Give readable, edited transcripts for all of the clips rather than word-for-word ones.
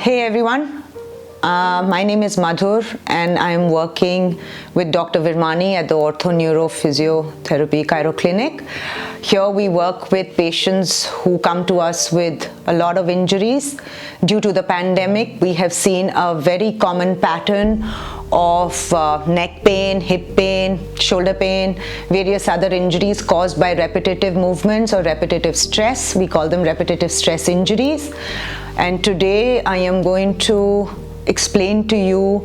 Hey everyone, my name is Madhur and I am working with Dr. Virmani at the Ortho Neuro Physiotherapy Chiro Clinic. Here we work with patients who come to us with a lot of injuries. Due to the pandemic, we have seen a very common pattern of neck pain, hip pain, shoulder pain, various other injuries caused by repetitive movements or repetitive stress. We call them repetitive stress injuries. And today I am going to explain to you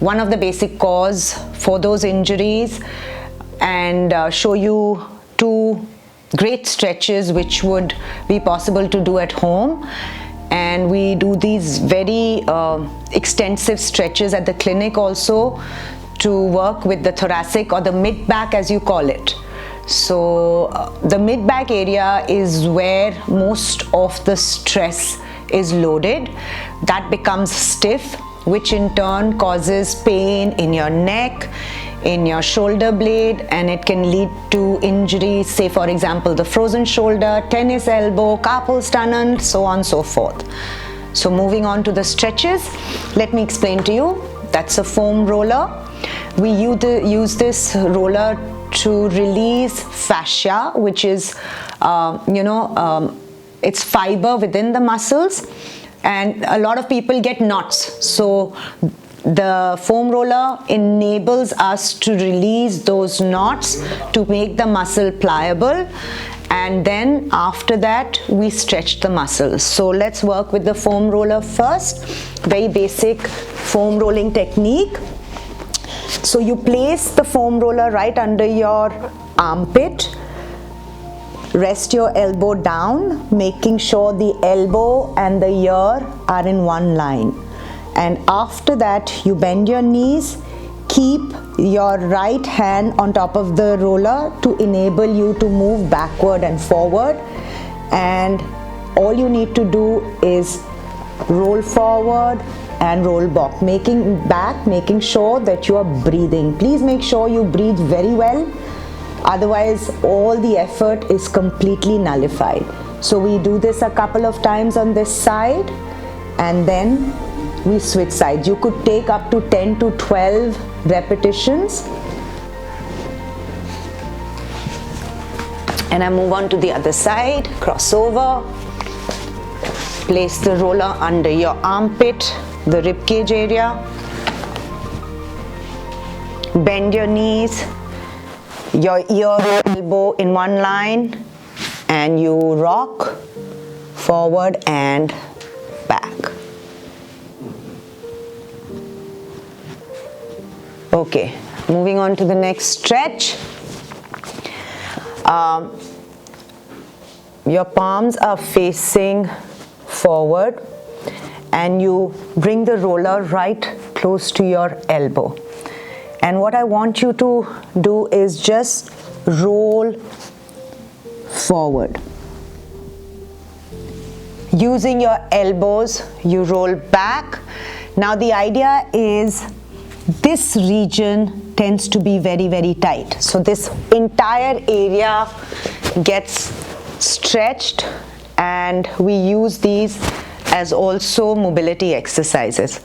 one of the basic cause for those injuries and show you two great stretches which would be possible to do at home. And we do these very extensive stretches at the clinic also to work with the thoracic or the mid back as you call it. So the mid back area is where most of the stress is loaded. That becomes stiff, which in turn causes pain in your neck, in your shoulder blade, and it can lead to injuries, say for example the frozen shoulder, tennis elbow, carpal tunnel, so on and so forth. So moving on to the stretches, let me explain to you. That's a foam roller. We use this roller to release fascia, which is it's fiber within the muscles, and a lot of people get knots. So the foam roller enables us to release those knots to make the muscle pliable, and then after that we stretch the muscles. So let's work with the foam roller first. Very basic foam rolling technique. So you place the foam roller right under your armpit. Rest your elbow down, making sure the elbow and the ear are in one line. And after that, you bend your knees, keep your right hand on top of the roller to enable you to move backward and forward. And all you need to do is roll forward and roll back, making sure that you are breathing. Please make sure you breathe very well. Otherwise, all the effort is completely nullified. So we do this a couple of times on this side and then we switch sides. You could take up to 10 to 12 repetitions. And I move on to the other side, cross over, place the roller under your armpit, the rib cage area, bend your knees, your ear and elbow in one line, and you rock forward and back. Okay, moving on to the next stretch. Your palms are facing forward and you bring the roller right close to your elbow. And what I want you to do is just roll forward. Using your elbows, you roll back. Now the idea is this region tends to be very, very tight. So this entire area gets stretched, and we use these as also mobility exercises.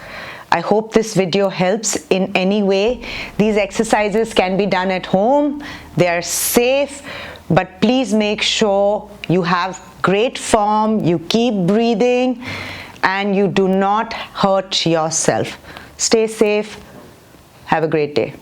I hope this video helps in any way. These exercises can be done at home. They are safe, but please make sure you have great form, you keep breathing, and you do not hurt yourself. Stay safe. Have a great day.